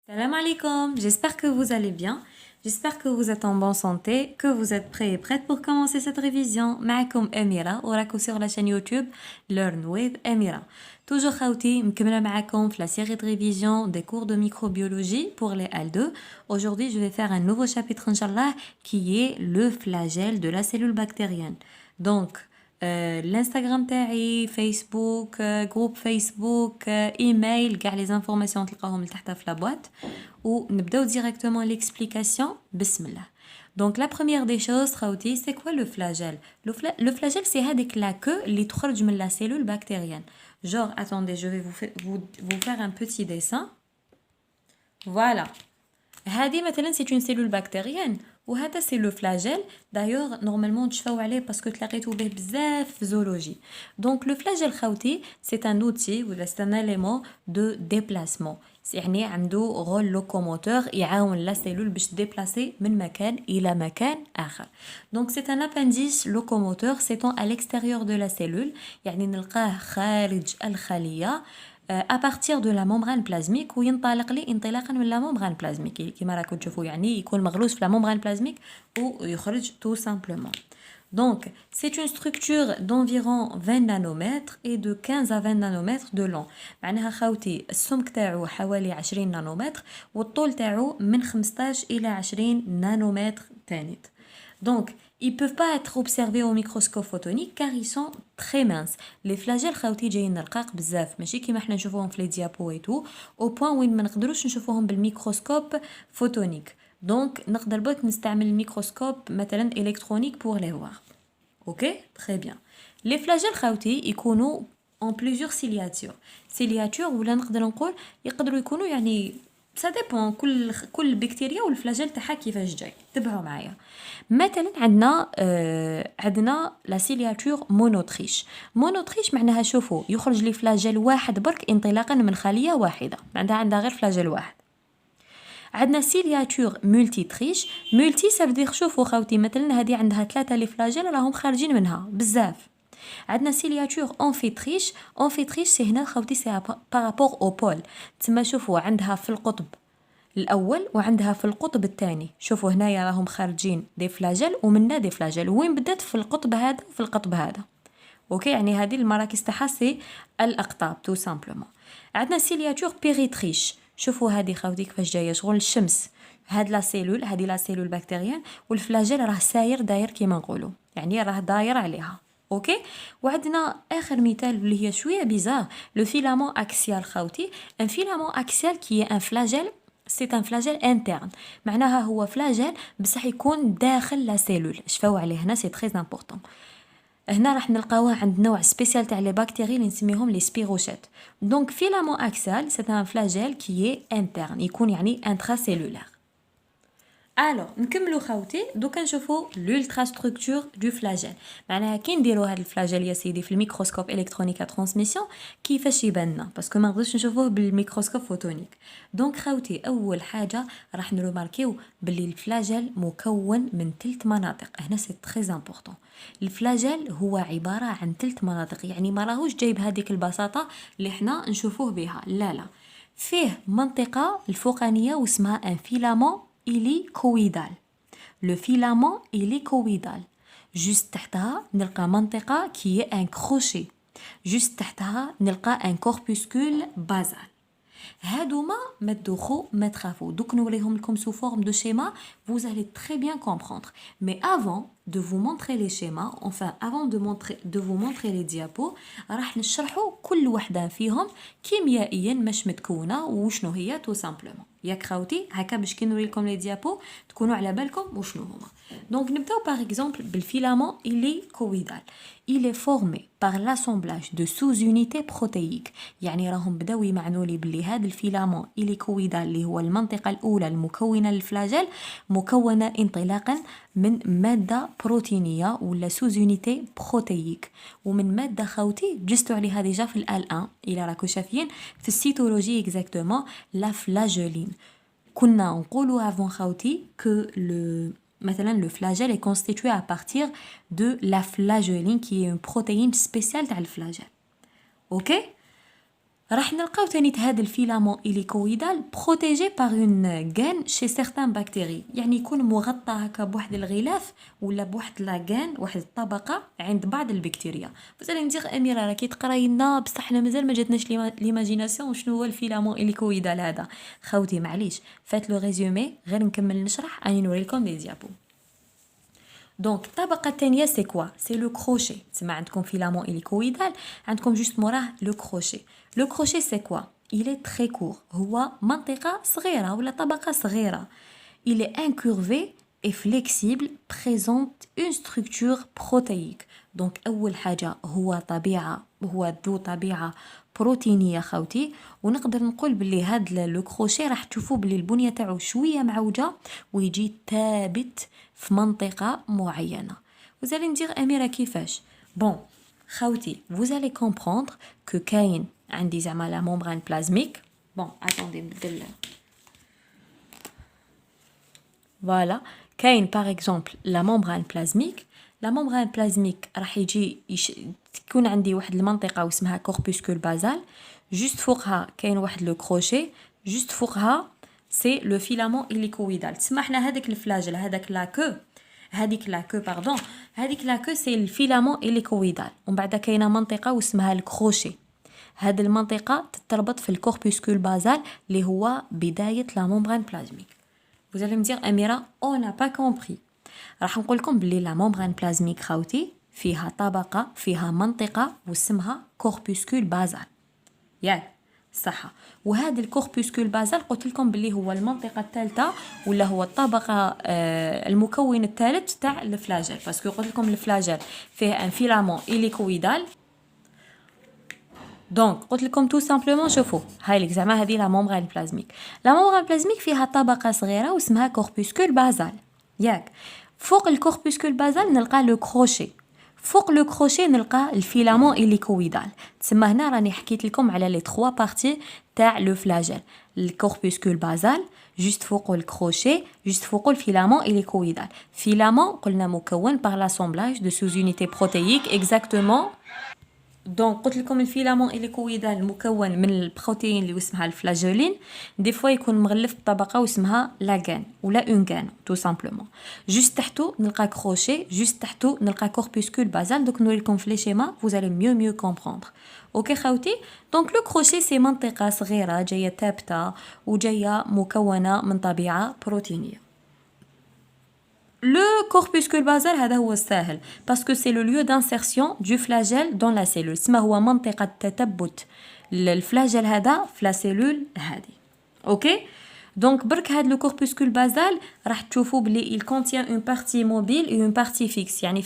Salam alaikum, j'espère que vous allez bien, j'espère que vous êtes en bonne santé, que vous êtes prêts et prêtes pour commencer cette révision. معكم أميرة وراكم sur la chaîne YouTube Learn with Amira. Toujours خاوتي مكملة معكم في la série de révision des cours de microbiologie pour les L2. Aujourd'hui, je vais faire un nouveau chapitre inchallah qui est le flagelle de la cellule bactérienne. Donc, الانستغرام تاعي فيسبوك جروب فيسبوك ايميل كاع لي زانفورماسيون تلقاهم لتحت في لابواط ونبداو ديريكتومون ليكسبليكاسيون بسم الله. Donc la première des choses خاوتي c'est quoi le flagelle? Le flagelle c'est هذيك la queue اللي تخرج من la cellule bactérienne. Genre attendez, je vais vous faire un petit dessin. Voilà. هذه مثلا c'est une cellule bactérienne وهذا c'est le flagelle. D'ailleurs normalement تشفاو عليه parce que تلاقيتو به بزاف في zoologie. Donc le flagelle خاوتي c'est un outil ou c'est un élément de déplacement. يعني عنده rôle locomoteur يعاون la cellule باش تديبلاسي من مكان إلى مكان آخر. Donc c'est un appendice locomoteur s'étend à l'extérieur de la cellule يعني نلقاه خارج الخلية à partir de la membrane plasmique وينطلق لي انطلاقا من la membrane plasmique كما راكم تشوفوا يعني يكون مغلوس في la membrane plasmique ويخرج tout simplement. Donc, c'est une structure d'environ 20 nanomètres et de 15 à 20 nanomètres de long. معناها خاوتي السمك تاعو حوالي 20 نانومتر والطول تاعو من 15 إلى 20 نانومتر تانيت. Donc, ils peuvent pas être observés au microscope photonique car ils sont très minces. Les flagelles خاوتي جايين رقاق بزاف ماشي كيما احنا نشوفوهم في لي ديابو et tout au point وين ما نقدروش نشوفوهم بالميكروسكوب فوتونيك. Donc نقدر برك نستعمل الميكروسكوب مثلا électronique pour les voir. OK? Très bien. Les flagelles خاوتي يكونوا en plusieurs ciliatures. Ciliature ولا نقدر نقول يقدروا يكونوا يعني ça dépend كل بكتيريا والفلاجيل تاعها كيفاش جاي. تبعوا معايا. مثلا عندنا لا سيلياتور مونوتريش. مونوتريش معناها شوفوا يخرج لي فلاجيل واحد برك انطلاقا من خلية واحدة. عندها غير فلاجيل واحد. عندنا سيلياتور مولتي تريش. مولتي سافدير شوفوا خاوتي مثلا هذه عندها 3 لي فلاجيل راهم خارجين منها بزاف. عندنا سيلياتور اونفيتريش. اونفيتريش سي هنا خاوتي سي بارابور او بول. تما شوفوا عندها في القطب الاول وعندها في القطب الثاني. شوفوا هنايا راهم خارجين دي فلاجيل ومننا دي فلاجيل وين بدات في القطب هذا وفي القطب هذا. اوكي يعني هذه المراكز تاعها سي الاقطاب تو سامبلومون. عندنا سيلياتور بيريتريش. شوفوا هذه خاوتي كيفاش جايه شغل الشمس. هاد لا سيلول هذه لا سيلول بكتيريان والفلاجيل راه داير كيما نقولوا يعني راه داير عليها. اوكي وعندنا اخر مثال اللي هي شويه بيزار لو فيلامون اكسيال خاوتي. ان فيلامون اكسيال كي ان فلاجيل سي ان فلاجيل انترن معناها هو فلاجيل بصح يكون داخل لا سيلول. شفاو عليه هنا سي تري امبورطون. هنا راح نلقاوه عند نوع سبيسيال تاع لي بكتيري اللي نسميهم لي سبيروشيت. دونك فيلامون اكسيال سي ان فلاجيل كي انترن يكون يعني انترا سيلولار. Alors, نكملوا خاوتي دوكا نشوفوا l'ultra structure du flagelle. معناها كي نديروا هذا الفلاجيل يا سيدي في الميكروسكوب الكترونيك ترانسميسيون كيفاش يبان لنا باسكو ما نقدرش نشوفوه بالميكروسكوب فوتونيك. دونك خاوتي اول حاجه راح نروماركيو باللي الفلاجيل مكون من 3 مناطق. هنا سي تري امبورطون. الفلاجيل هو عباره عن 3 مناطق يعني ما راهوش جايب هذيك البساطه اللي احنا نشوفوه بها. لا فيه منطقه الفوقانيه واسمها ان فيلامون hélicoïdal. Le filament hélicoïdal. Juste تحتها نلقى منطقة qui est un crochet. Juste تحتها نلقى un corpuscule basal. هادوما ما تدوخو ما تخافوا دوك نوريهم لكم sous forme de schéma. Vous allez très bien comprendre. Mais avant de vous montrer les schémas, enfin avant de vous montrer les diapos, راح نشرحوا كل وحده فيهم كيميائيا مش متكونه وشنو هي tout simplement. ياك خاوتي هكا باش كي نوري لكم لي ديابو تكونوا على بالكم وشنو هما. دونك نبداو باغ اكزومبل بالفيلامون hélicoïdal. Il est formé par l'assemblage de sous-unités protéiques. يعني راهم بداو يمعنوا لي بلي هذا الفيلامون hélicoïdal اللي هو المنطقة الأولى المكونة للفلاجيل مكونة انطلاقا من مادة بروتينية ولا سوزونيتي بروتييك ومن مادة خاوتي جستو عليها ديجا في الآل 1 إلى راكو شافين في السيتولوجي اكزاكتومون لا فلاجولين. كنا نقولوا avant خاوتي que مثلا le flagelle est constitué à partir de la flageoline qui est une protéine spéciale تاع الفلاجيل. OK? راح نلقاو تاني هذا الفيلامون إليكويدال بروتيجي باغ اون غان شي سيغتان بكتيري، يعني يكون مغطى هكا بواحد الغلاف ولا بواحد لاغان، واحد الطبقه عند بعض البكتيريا. فزالي ندير اميره راكي تقراي لنا بصح حنا مازال ما جاتناش ليماجيناسيون شنو هو الفيلامون إليكويدال هذا. خوتي معليش فات لو ريزومي غير نكمل نشرح اني نوريلكم لي ديابو. دونك الطبقه الثانيه سي كوا؟ سي لو كروشي. تسمى عندكم فيلامون إليكويدال، عندكم جوست موراه لو كروشي. لو كروشي سي كوا؟ il est très court، هو منطقه صغيره ولا طبقه صغيره. il est incurvé et flexible، présente une structure protéique. دونك اول حاجه هو طبيعه، هو ذو طبيعه بروتينيه خوتي. ونقدر نقول باللي هاد لو كروشي راح تشوفوا باللي البنيه تاعو شويه معوجه ويجي ثابت في منطقه معينه. وزالي ندير اميره كيفاش؟ بون خوتي vous allez comprendre que كاين عندي زعما لا ممبران بلازميك. بون اتوندي نبدل. فوالا كاين باغ اكزومبل لا ممبران بلازميك. لا ممبران بلازميك راح يجي تكون عندي واحد المنطقه واسمها كوربوسكول بازال. جوست فوقها كاين واحد لو كروشي، جوست فوقها سي لو فيلامون إليكويدال. تسمى حنا هذاك الفلاجل هذاك لاكو، هذيك لاكو باردون، هذيك لاكو سي الفيلامون إليكويدال. ومن بعد كاينه منطقه واسمها الكروشي. هذه المنطقه تتربط في الكوربوسكول بازال اللي هو بدايه لا ممبران بلازميك. Vous allez me dire أميرة on n'a pas compris. راح نقول لكم بلي لا ممبران بلازميك خاوتي فيها طبقة، فيها منطقة واسمها كوربوسكول بازال. ياك صح. وهذا الكوربوسكول بازال قلت لكم بلي هو المنطقة الثالثة ولا هو الطبقة المكون الثالث تاع الفلاجل، باسكو قلت لكم الفلاجل فيه ان فيلامون إليكويدال. دونك قلت لكم تو سامبلومون شوفوا هاي لك زعما هذه لا ممبران بلازميك. لا ممبران بلازميك فيها طبقه صغيره واسمها كوربوسكول بازال. ياك فوق الكوربوسكول بازال نلقى لو كروشي، فوق لو كروشي نلقى الفيلامون إليكويدال. تسمى هنا راني حكيت لكم على لي 3 بارتي تاع لو فلاجل. الكوربوسكول بازال، جوست فوق الكروشي، جوست فوق الفيلامون إليكويدال. فيلامون قلنا مكون par l'assemblage de sous-unités protéiques exactement. دونك قلت لكم الفيلامون إليكويدال مكون من البروتين اللي اسمها الفلاجولين. دي فوا يكون مغلف بطبقه واسمها لاغان ولا اونغان تو سامبلومون. جوست تحتو نلقى كروشي، جوست تحتو نلقى كوربوسكول بازال. دوك نوريكم في لي شيما vous allez mieux comprendre. اوكي خوتي. دونك لو كروشي سي منطقه صغيره جايه ثابته وجايه مكونه من طبيعه بروتينيه. Le corpuscule basal هذا هو الساهل parce que c'est le lieu d'insertion du flagelle dans la cellule. اسمه هو منطقة تثبت الفلاجل هذا في لا سيلول هذه. اوكي دونك برك هاد لو كوربوسكول بازال راح تشوفوا بلي il contient une partie mobile et une partie fixe. يعني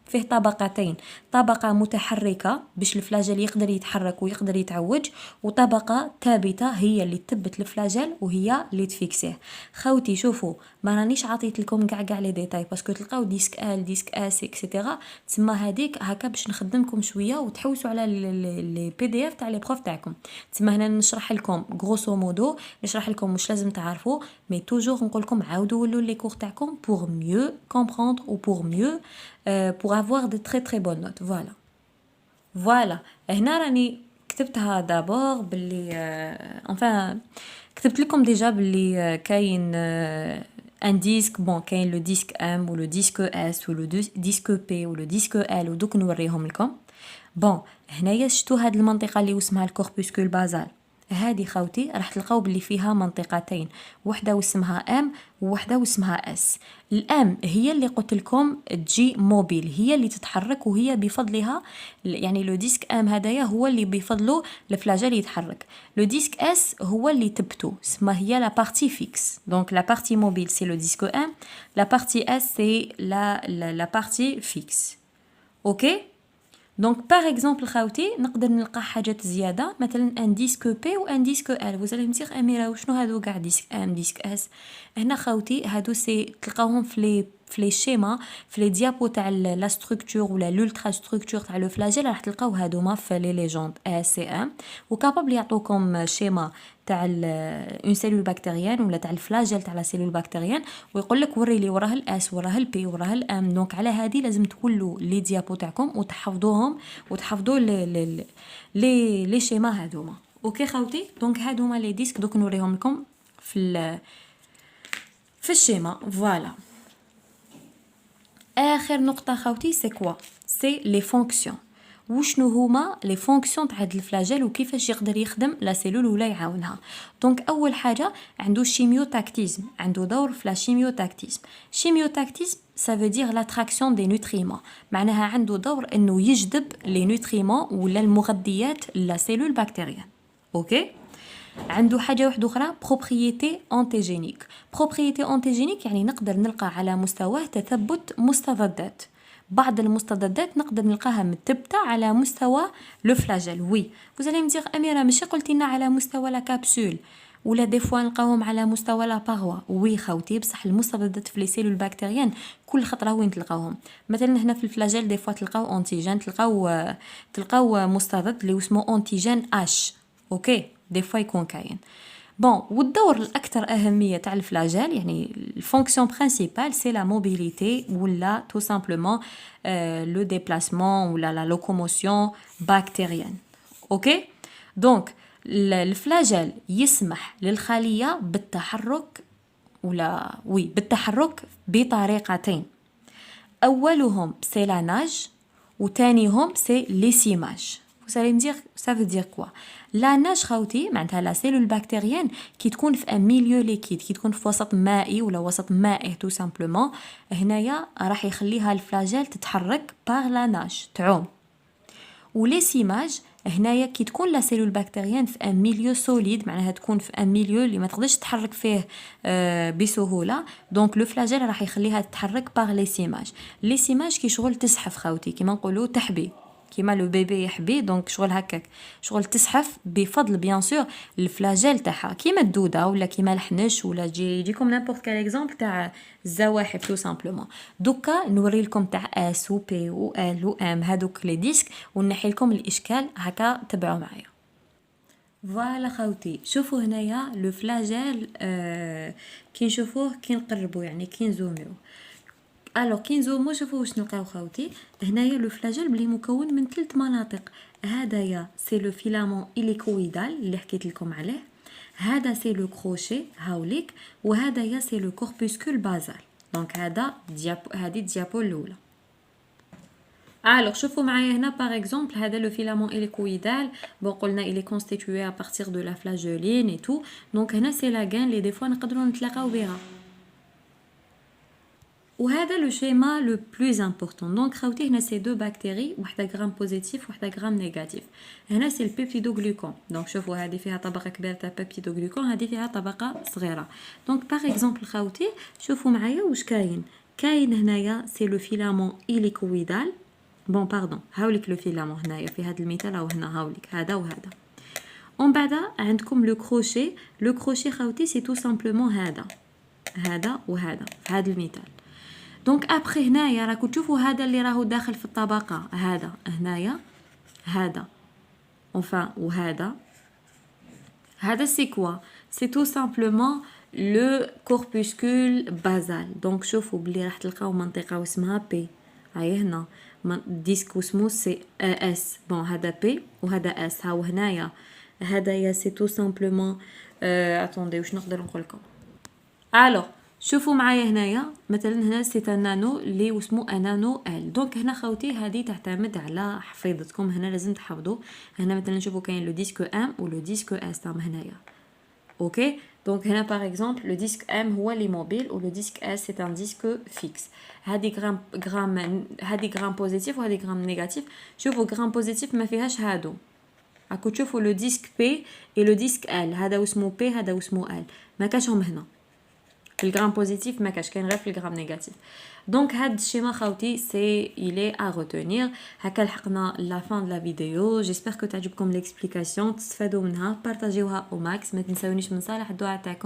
فيه طبقتين، طبقة متحركة باش الفلاجل يقدر يتحرك ويقدر يتعوج، وطبقة ثابتة هي اللي تثبت الفلاجل وهي اللي تفيكسيه. خوتي شوفوا ما رانيش عطيت لكم كاع لي ديتاي باسكو تلقاو ديسك ال ديسك اس اكسيتيرا. تسمى هذيك هكا باش نخدمكم شويه وتحوسوا على لي بي دي اف تاع لي بروف تاعكم. تسمى هنا نشرح لكم غروسو مودو، نشرح لكم واش لازم تعرفوا، مي توجور نقول لكم عاودوا ولوا لي كور تاعكم pour mieux comprendre ou pour mieux pour avoir de très très bonnes notes. Voilà هنا راني كتبتها دابور باللي enfin كتبت لكم ديجا باللي كاين ان ديسك. بون كاين لو ديسك ام و لو ديسك اس و لو ديسك بي و لو ديسك ال ودوك نوريهم لكم. بون هنايا شفتوا هاد المنطقه اللي اسمها الكوربوسكول بازال. هذه خوتي راح تلقاو باللي فيها منطقتين، وحده واسمها ام ووحده واسمها اس. الام هي اللي قلت لكم تجي موبيل، هي اللي تتحرك وهي بفضلها يعني لو ديسك ام هدايا هو اللي بفضله الفلاجل يتحرك. لو ديسك اس هو اللي تبتو اسمها هي لا بارتي فيكس. دونك لا بارتي موبيل سي لو ديسك ام، لا بارتي اس سي لا بارتي فيكس. اوكي دونك باغ اكزومبل خاوتي نقدر نلقى حاجات زياده مثلا ان ديسك بي و ان ديسك ال. وزالي مزيغ اميره وشنو هادو كاع ديسك ام ديسك اس؟ هنا خاوتي هادو سي تلقاوهم في في لي شيما في لي ديابو تاع لا ستركتور ولا لولترا ستركتور تاع لو فلاجيل راح تلقاو هادوما في لي ليجوند سي ام وكابابل يعطوكم شيما تاع اون سيلول بكتيريان ولا تاع الفلاجيل تاع لا سيلول بكتيريان ويقول لك وري لي وراه الاس وراه البي وراه الام. دونك على هذه لازم تولوا لي ديابو تاعكم وتحفظوهم وتحفظوا لي شيما هادوما. اوكي خوتي، دونك هادوما لي ديسك دوك نوريهم لكم في الشيما. فوالا اخر نقطه خوتي سي كوا سي لي فونكسيون. وشنو هما لي فونكسيون تاع هاد الفلاجيل وكيفاش يقدر يخدم لا سيلول ولا يعاونها. دونك اول حاجه عنده شيميوتاكتيزم، عنده دور في لا شيميوتاكتيزم. شيميوتاكتيزم ça veut dire l'attraction des nutriments، معناها عنده دور انه يجذب لي نوتريمون ولا المغذيات لا سيلول بكتيريان. اوكي، عنده حاجه واحده اخرى بروبريتي انتيجينيك. بروبريتي انتيجينيك يعني نقدر نلقى على مستواه تثبت مستضدات. بعض المستضدات نقدر نلقاها متثبته على مستوى لو فلاجيل. وي vous allez me dire اميره ماشي قلتي لنا على مستوى لا كابسول ولا دي فوا نلقاوهم على مستوى لا باغوا. وي خوتي، بصح المستضدات في لي سيلول بكتيريان كل خطره وين تلقاوهم. مثلا هنا في الفلاجيل دي فوا تلقاو انتيجين، تلقاو مستضد اللي اسمه انتيجين اش. اوكي، دي فوا يكون كاين. بون، والدور الاكثر اهميه تاع الفلاجيل يعني الفونكسيون برينسيبال سي لا موبيليتي ولا تو سامبلومون لو ديبلاسمون ولا لا لوكوموسيون بكتيريان. اوكي، دونك الفلاجيل يسمح للخليه بالتحرك ولا بالتحرك بطريقتين. اولهم سي لا ناج وثانيهم سي ليسيماج. vous allez me dire ça veut dire quoi. لا ناج خوتي معناتها لا سيلول بكتيريان كي تكون في ان ميليو ليكيد، كي تكون في وسط مائي ولا وسط مائي تو سامبلومون، هنايا راح يخليها الفلاجيل تتحرك باغ لا ناج تعوم. وليسيماج هنايا كي تكون لا سيلول بكتيريان في ان ميليو سوليد، معناها تكون في ان ميليو اللي ما تقدرش تتحرك فيه بسهوله، دونك لو فلاجيل راح يخليها تتحرك باغ ليسيماج. ليسيماج كي شغل تزحف خوتي، كيما نقولوا تحبي، كيما لو بيبي يحبي، دونك شغل هكاك، شغل تزحف بفضل بيان سور الفلاجيل تاعها، كيما الدوده ولا كيما الحنش ولا يجيكم نيمبورط كال اكزامبل تاع الزواحف تو سامبلومون. دوكا نوري لكم تاع اس و بي و ال و ام هادوك لي ديسك ونحي لكم الاشكال، هكا تبعوا معايا. فوالا خوتي، شوفوا هنايا لو فلاجيل كي نشوفوه كي نقربوا يعني كي نزوميو. الو كي نزومو شوفوا واش نلقاو خوتي. هنايا لو فلاجيل بلي مكون من 3 مناطق. هدايا سي لو فيلامون إليكويدال اللي حكيت لكم عليه، هذا سي لو كروشي هاوليك، وهدايا سي لو كوربوسكول بازال. دونك هذا هذه الديابو الاولى. Alors, شوفوا معايا هنا par exemple هذا le filament hélicoïdal. Bon, قلنا il est constitué à partir de la flageoline et tout. Donc هنا c'est la gaine اللي des fois نقدروا نتلاقاو بها. وهذا لو شيما لو بلوز امبورطون. دونك خوتي هنا سي دو بكتيري، وحده غرام بوزيتيف وحده غرام نيجاتيف. هنا سي البيبتيدو غلوكون. دونك شوفوا هذه فيها طبقه كبيره تاع بيبتيدو غلوكون، هذه فيها طبقه صغيره. دونك باغ اكزومبل خوتي شوفوا معايا واش كاين هنايا سي لو فيلامون إليكويدال. بون باردون، هاوليك لو فيلامون هنايا في هذا المثال، او هنا هاوليك هذا وهذا. ومن بعد عندكم لو كروشي. لو كروشي خوتي سي تو سامبلومون هذا وهذا في هذا المثال. دونك ابخي هنايا راكو تشوفوا هذا اللي راهو داخل في الطبقه، هذا هنايا هذا enfin وهذا سي كوا سي تو سامبلومون لو كوربوسكول بازال. دونك شوفوا بلي راح تلقاو منطقه اسمها بي، هاي هنا ديسك اسمه سي اس. بون هذا بي وهذا اس. هاو هنايا هذايا سي تو سامبلومون اتوندي واش نقدر نقول لكم. الو شوفوا معايا هنايا مثلا هنا سي نانو اللي اسمه انانو ال. دونك هنا خوتي هذه تعتمد على حفيظتكم، هنا لازم تحفظوا. هنا مثلا شوفوا كاين لو ديسك ام ولو ديسك اس تاع هنايا. اوكي، دونك هنا باغ اكزومبل لو ديسك ام هو لي موبيل ولو ديسك اس سي ان ديسك فيكس. هذه غرام بوزيتيف وهذه غرام نيجاتيف. شوفوا غرام بوزيتيف ما فيهاش هادو، راكو تشوفوا لو ديسك بي اي لو ديسك ال، هذا اسمه بي هذا اسمه ال، ما كاشهم هنا في الجرام بوزيتيف، ما كاش كاين غير في الجرام نيجاتيف. دونك هاد الشيما خوتي سي إلي ا روتونير. هكا لحقنا لا فان لا فيديو. جيسبر كو تعجبكم ليكسبليكاسيون، تستفادوا منها، بارطاجيوها او ماكس. ما تنساونيش من صالح الدعاء تاعكم.